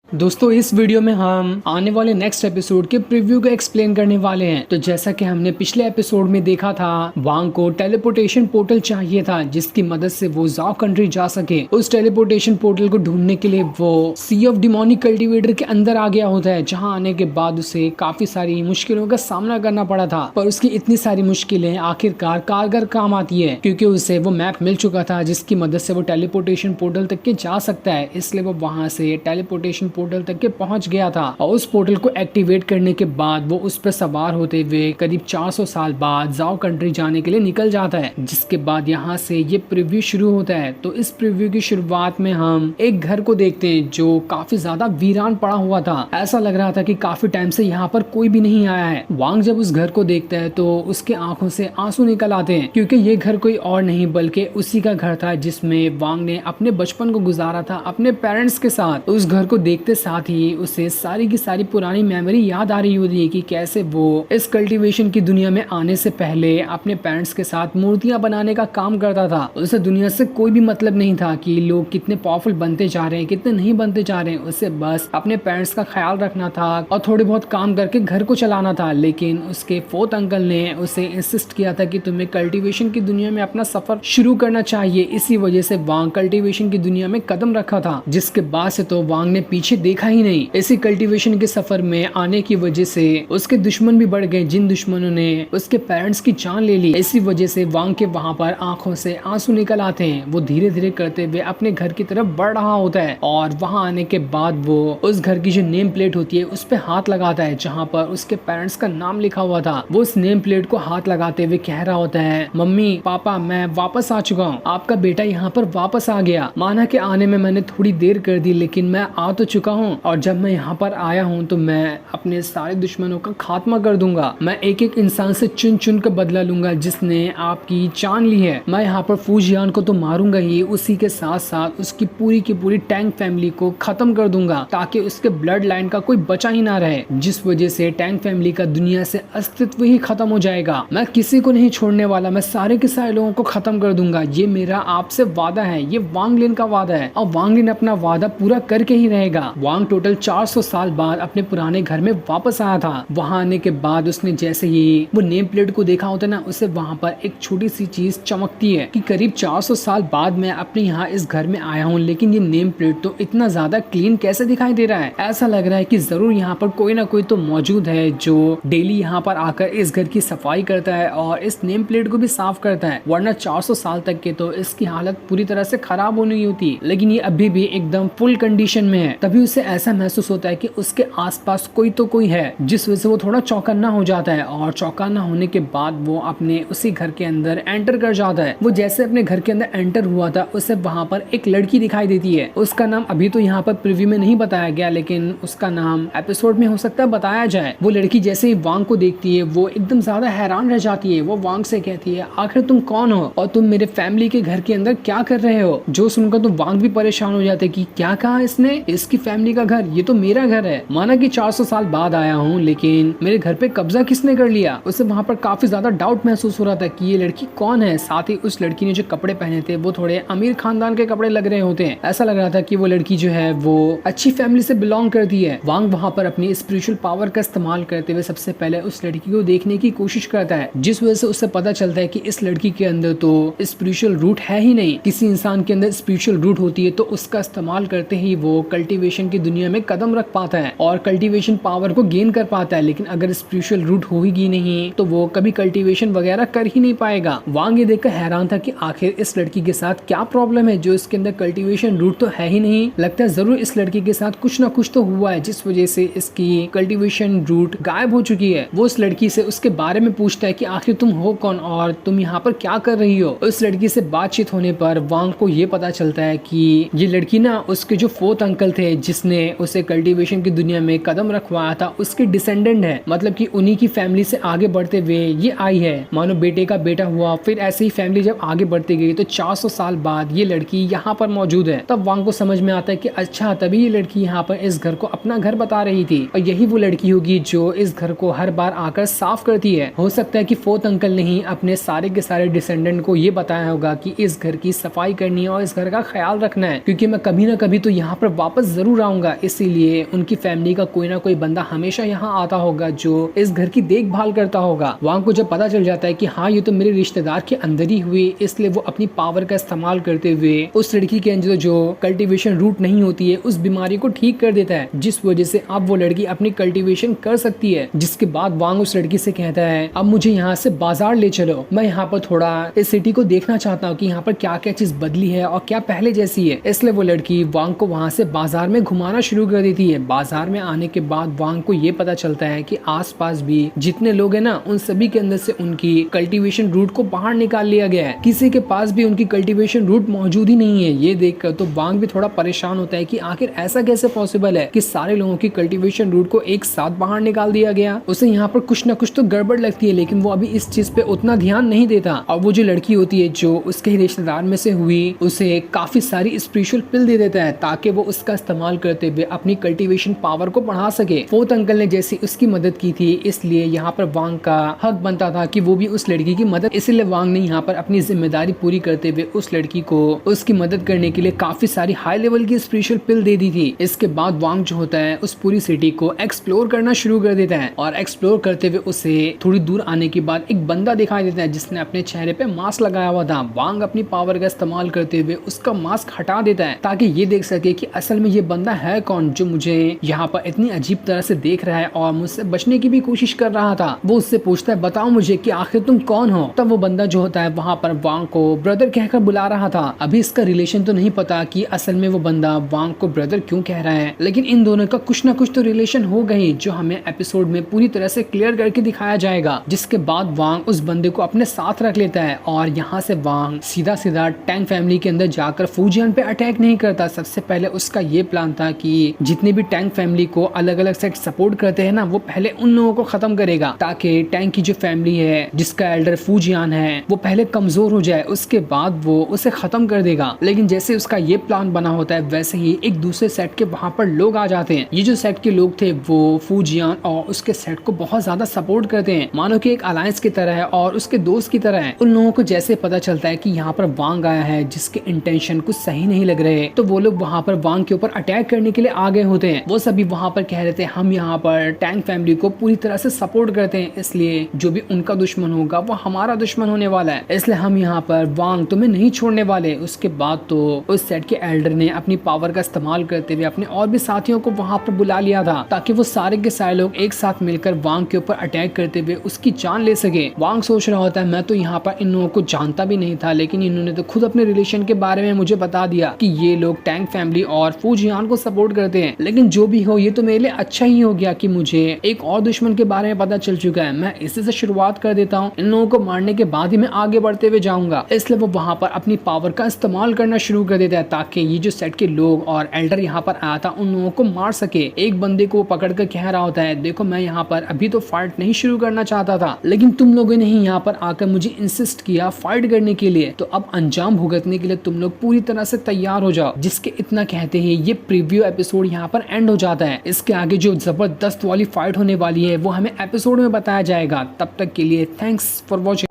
दोस्तों इस वीडियो में हम आने वाले नेक्स्ट एपिसोड के प्रीव्यू को एक्सप्लेन करने वाले हैं। तो जैसा कि हमने पिछले एपिसोड में देखा था, वांग को टेलीपोर्टेशन पोर्टल चाहिए था जिसकी मदद से वो जाओ कंट्री जा सके। उस टेलीपोर्टेशन पोर्टल को ढूंढने के लिए वो सी ऑफ डिमोनिक कल्टीवेटर के अंदर आ गया होता है, जहाँ आने के बाद उसे काफी सारी मुश्किलों का सामना करना पड़ा था। पर उसकी इतनी सारी मुश्किलें आखिरकार कारगर काम आती है, क्योंकि उसे वो मैप मिल चुका था जिसकी मदद से वो टेलीपोर्टेशन पोर्टल तक के जा सकता है। इसलिए वो वहां से टेलीपोर्टेशन पोर्टल तक के पहुंच गया था और उस पोर्टल को एक्टिवेट करने के बाद वो उस पर सवार होते हुए करीब 400 साल बाद जाओ कंट्री जाने के लिए निकल जाता है। जिसके बाद यहाँ से ये प्रीव्यू शुरू होता है। तो इस प्रीव्यू की शुरुआत में हम एक घर को देखते हैं जो काफी ज्यादा वीरान पड़ा हुआ था। ऐसा लग रहा था कि काफी टाइम से यहाँ पर कोई भी नहीं आया है। वांग जब उस घर को देखता है तो उसके आंखों से आंसू निकल आते हैं, क्योंकि ये घर कोई और नहीं बल्कि उसी का घर था जिसमें वांग ने अपने बचपन को गुजारा था अपने पेरेंट्स के साथ। उस घर को देखते साथ ही उसे सारी की सारी पुरानी मेमोरी याद आ रही होती है कि कैसे वो इस कल्टीवेशन की दुनिया में आने से पहले अपने पेरेंट्स के साथ मूर्तियां बनाने का काम करता था। उसे दुनिया से कोई भी मतलब नहीं था कि लोग कितने पावरफुल बनते जा रहे हैं, कितने नहीं बनते जा रहे हैं। उसे बस अपने पेरेंट्स का ख्याल रखना था और थोड़े बहुत काम करके घर को चलाना था। लेकिन उसके फोर्थ अंकल ने उसे इंसिस्ट किया था कि तुम्हें कल्टीवेशन की दुनिया में अपना सफर शुरू करना चाहिए। इसी वजह से वांग कल्टीवेशन की दुनिया में कदम रखा था, जिसके बाद से तो वांग ने पीछे देखा ही नहीं। इसी कल्टीवेशन के सफर में आने की वजह से उसके दुश्मन भी बढ़ गए, जिन दुश्मनों ने उसके पेरेंट्स की जान ले ली। इसी वजह से वांग के वहां पर आंखों से आंसू निकल आते हैं। वो धीरे धीरे करते हुए अपने घर की तरफ बढ़ रहा होता है और वहां आने के बाद वो उस घर की जो नेम प्लेट होती है उस पे हाथ लगाता है जहां पर उसके पेरेंट्स का नाम लिखा हुआ था। वो उस नेम प्लेट को हाथ लगाते हुए कह रहा होता है, मम्मी पापा मैं वापस आ चुका हूँ, आपका बेटा यहाँ पर वापस आ गया। माना कि आने में मैंने थोड़ी देर कर दी, लेकिन मैं आ तो चुका हूँ और जब मैं यहाँ पर आया हूँ तो मैं अपने सारे दुश्मनों का खात्मा कर दूंगा। मैं एक एक इंसान से चुन चुन कर बदला लूंगा जिसने आपकी जान ली है। मैं यहाँ पर फूजियान को तो मारूंगा ही, उसी के साथ साथ उसकी पूरी की पूरी टैंक फैमिली को खत्म कर दूंगा ताकि उसके ब्लड लाइन का कोई बचा ही ना रहे, जिस वजह से टैंक फैमिली का दुनिया से अस्तित्व ही खत्म हो जाएगा। मैं किसी को नहीं छोड़ने वाला, मैं सारे के सारे लोगों को खत्म कर दूंगा। ये मेरा आपसे वादा है, ये वांग लिन का वादा है और वांग लिन अपना वादा पूरा करके ही रहेगा। वांग टोटल 400 साल बाद अपने पुराने घर में वापस आया था। वहां आने के बाद उसने जैसे ही वो नेम प्लेट को देखा होता है ना, उसे वहां पर एक छोटी सी चीज चमकती है कि करीब 400 साल बाद मैं अपने यहाँ इस घर में आया हूँ, लेकिन ये नेम प्लेट तो इतना ज्यादा क्लीन कैसे दिखाई दे रहा है। ऐसा लग रहा है कि जरूर यहाँ पर कोई ना कोई तो मौजूद है जो डेली यहाँ पर आकर इस घर की सफाई करता है और इस नेम प्लेट को भी साफ करता है, वरना 400 साल तक के तो इसकी हालत पूरी तरह से खराब होने होती। लेकिन ये अभी भी एकदम फुल कंडीशन में है। तभी उसे ऐसा महसूस होता है कि उसके आसपास कोई तो कोई है, जिस वजह से वो थोड़ा चौकन्ना हो जाता है और चौकन्ना होने के बाद वो अपने उसी घर के अंदर एंटर कर जाता है। वो जैसे अपने घर के अंदर एंटर हुआ था, उसे वहां पर एक लड़की दिखाई देती है। उसका नाम अभी तो यहाँ पर प्रीव्यू में नहीं बताया गया, लेकिन उसका नाम एपिसोड में हो सकता है बताया जाए। वो लड़की जैसे ही वांग को देखती है वो एकदम ज्यादा हैरान रह जाती है। वो वांग से कहती है, आखिर तुम कौन हो और तुम मेरे फैमिली के घर के अंदर क्या कर रहे हो। जो सुनकर तो वांग भी परेशान हो जाते कि क्या कहा इसने, इसकी फैमिली का घर, ये तो मेरा घर है। माना कि 400 साल बाद आया हूँ, लेकिन मेरे घर पे कब्जा किसने कर लिया। उसे वहाँ पर काफी ज्यादा डाउट महसूस हो रहा था कि ये लड़की कौन है। साथ ही उस लड़की ने जो कपड़े पहने थे वो थोड़े अमीर खानदान के कपड़े लग रहे होते हैं। ऐसा लग रहा था कि वो लड़की जो है वो अच्छी फैमिली से बिलोंग करती है। वांग वहाँ पर अपनी स्पिरिचुअल पावर का इस्तेमाल करते हुए सबसे पहले उस लड़की को देखने की कोशिश करता है, जिस वजह से उसे पता चलता है कि इस लड़की के अंदर तो स्पिरिचुअल रूट है ही नहीं। किसी इंसान के अंदर स्पिरिचुअल रूट होती है तो उसका इस्तेमाल करते ही वो कल्टीवेशन की दुनिया में कदम रख पाता है और कल्टीवेशन पावर को गेन कर पाता है। लेकिन अगर स्पिरिचुअल रूट होगी नहीं तो वो कभी कल्टीवेशन वगैरह कर ही नहीं पाएगा। वांग ये देखकर हैरान था कि आखिर इस लड़की के साथ क्या प्रॉब्लम है जो इसके अंदर कल्टीवेशन रूट तो है ही नहीं। लगता है जरूर इस लड़की के साथ कुछ ना कुछ तो हुआ है जिस वजह से इसकी कल्टीवेशन रूट गायब हो चुकी है। वो उस लड़की से उसके बारे में पूछता है कि आखिर तुम हो कौन और तुम यहाँ पर क्या कर रही हो। उस लड़की से बातचीत होने पर वांग को ये पता चलता है कि ये लड़की ना उसके जो फोर्थ अंकल थे जिसने उसे कल्टीवेशन की दुनिया में कदम रखवाया था उसके डिसेंडेंट है। मतलब कि उन्हीं की फैमिली से आगे बढ़ते हुए ये आई है। मानो बेटे का बेटा हुआ, फिर ऐसे ही फैमिली जब आगे बढ़ती गई तो 400 साल बाद ये लड़की यहाँ पर मौजूद है। तब वांग को समझ में आता है कि अच्छा तभी ये लड़की यहाँ पर इस घर को अपना घर बता रही थी और यही वो लड़की होगी जो इस घर को हर बार आकर साफ करती है। हो सकता है कि फोर्थ अंकल ने ही अपने सारे के सारे डिसेंडेंट को ये बताया होगा कि इस घर की सफाई करनी है और इस घर का ख्याल रखना है, क्योंकि मैं कभी ना कभी तो यहाँ पर वापस जरूर जरूर आऊंगा, इसीलिए उनकी फैमिली का कोई ना कोई बंदा हमेशा यहाँ आता होगा जो इस घर की देखभाल करता होगा। वांग को जब पता चल जाता है कि हाँ ये तो मेरे रिश्तेदार के अंदर ही हुई, इसलिए वो अपनी पावर का इस्तेमाल करते हुए उस लड़की के अंदर जो कल्टीवेशन रूट नहीं होती है उस बीमारी को ठीक कर देता है, जिस वजह से अब वो लड़की अपनी कल्टीवेशन कर सकती है। जिसके बाद वांग उस लड़की से कहता है अब मुझे यहाँ से बाजार ले चलो, मैं यहाँ पर थोड़ा इस सिटी को देखना चाहता हूँ कि यहाँ पर क्या क्या चीज बदली है और क्या पहले जैसी है। इसलिए वो लड़की वांग को वहाँ से बाजार में घुमाना शुरू कर देती है। बाजार में आने के बाद वांग को ये पता चलता है कि आसपास भी जितने लोग हैं ना उन सभी के अंदर से उनकी कल्टीवेशन रूट को बाहर निकाल लिया गया है, किसी के पास भी उनकी कल्टीवेशन रूट मौजूद ही नहीं है। ये देखकर तो वांग भी थोड़ा परेशान होता है कि आखिर ऐसा कैसे पॉसिबल है कि सारे लोगों की कल्टीवेशन रूट को एक साथ बाहर निकाल दिया गया। उसे यहाँ पर कुछ ना कुछ तो गड़बड़ लगती है, लेकिन वो अभी इस चीज पे उतना ध्यान नहीं देता। और वो जो लड़की होती है जो उसके रिश्तेदार में से हुई उसे काफी सारी स्पिरिचुअल पिल दे देता है ताकि वो उसका इस्तेमाल करते हुए अपनी कल्टीवेशन पावर को बढ़ा सके। फोर्थ अंकल ने जैसी उसकी मदद की थी, इसलिए यहाँ पर वांग का हक बनता था कि वो भी उस लड़की की मदद, इसलिए वांग ने यहाँ पर अपनी जिम्मेदारी पूरी करते हुए उस लड़की को उसकी मदद करने के लिए काफी सारी हाई लेवल की स्पिरिचुअल पिल दे दी थी। इसके बाद वांग जो होता है उस पूरी सिटी को एक्सप्लोर करना शुरू कर देता है और एक्सप्लोर करते हुए उसे थोड़ी दूर आने के बाद एक बंदा दिखाई देता है जिसने अपने चेहरे पे मास्क लगाया हुआ था। वांग अपनी पावर का इस्तेमाल करते हुए उसका मास्क हटा देता है ताकि ये देख सके कि असल में ये बंदा है कौन जो मुझे यहाँ पर इतनी अजीब तरह से देख रहा है और मुझसे बचने की भी कोशिश कर रहा था। वो उससे पूछता है बताओ मुझे कि आखिर तुम कौन हो। तब वो बंदा जो होता है वहाँ पर वांग को ब्रदर कहकर बुला रहा था। अभी इसका रिलेशन तो नहीं पता कि असल में वो बंदा वांग को ब्रदर क्यों कह रहा है, लेकिन इन दोनों का कुछ ना कुछ तो रिलेशन हो गई जो हमें एपिसोड में पूरी तरह से क्लियर करके दिखाया जाएगा। जिसके बाद वांग उस बंदे को अपने साथ रख लेता है और यहाँ से वांग सीधा सीधा टैंग फैमिली के अंदर जाकर फूजियन पे अटैक नहीं करता। सबसे पहले उसका ये प्लान था कि जितनी भी टैंग फैमिली को अलग अलग सेट सपोर्ट करते हैं ना वो पहले उन लोगों को खत्म करेगा ताकि टैंग की जो फैमिली है जिसका एल्डर फूजियान है वो पहले कमजोर हो जाए, उसके बाद वो उसे खत्म कर देगा। लेकिन जैसे उसका ये प्लान बना होता है वैसे ही एक दूसरे सेट के वहां पर लोग आ जाते हैं। ये जो सेट के लोग थे वो फूजियान और उसके सेट को बहुत ज्यादा सपोर्ट करते हैं, मानो कि एक अलायंस की तरह है और उसके दोस्त की तरह है। उन लोगों को जैसे पता चलता है कि यहाँ पर वांग आया है जिसके इंटेंशन कुछ सही नहीं लग रहे, तो वो लोग वहाँ पर वांग के ऊपर अटैक करने के लिए आ गए होते हैं। वो सभी वहाँ पर कह रहे थे हम यहाँ पर टैंग फैमिली को पूरी तरह से सपोर्ट करते हैं, इसलिए जो भी उनका दुश्मन होगा वो हमारा दुश्मन होने वाला है, इसलिए हम यहाँ पर वांग तुम्हें नहीं छोड़ने वाले। उसके बाद तो उस सेट के एल्डर ने अपनी पावर का इस्तेमाल करते हुए अपने और भी साथियों को वहाँ पर बुला लिया था ताकि वो सारे के सारे लोग एक साथ मिलकर वांग के ऊपर अटैक करते हुए उसकी जान ले सके। वांग सोच रहा होता है मैं तो यहाँ पर इन लोगों को जानता भी नहीं था, लेकिन इन्होंने तो खुद अपने रिलेशन के बारे में मुझे बता दिया कि ये लोग टैंग फैमिली और फूजियान को सपोर्ट करते हैं। लेकिन जो भी हो ये तो मेरे लिए अच्छा ही हो गया कि मुझे एक और दुश्मन के बारे में पता चल चुका है, मैं इसी से शुरुआत कर देता हूँ, इन लोगों को मारने के बाद ही मैं आगे बढ़ते हुए जाऊंगा। इसलिए वो वहाँ पर अपनी पावर का इस्तेमाल करना शुरू कर देता है ताकि ये जो सेट के लोग और एल्डर यहाँ पर आया था उन लोगों को मार सके। एक बंदे को पकड़ कर कह रहा होता है देखो मैं यहाँ पर अभी तो फाइट नहीं शुरू करना चाहता था, लेकिन तुम लोगों ने ही यहाँ पर आकर मुझे इंसिस्ट किया फाइट करने के लिए, तो अब अंजाम भुगतने के लिए तुम लोग पूरी तरह से तैयार हो जाओ। जिसके इतना कहते ही ये प्रीव्यू एपिसोड यहाँ पर एंड हो जाता है। इसके आगे जो जबरदस्त वाली फाइट होने वाली है वो हमें एपिसोड में बताया जाएगा। तब तक के लिए थैंक्स फॉर वॉचिंग।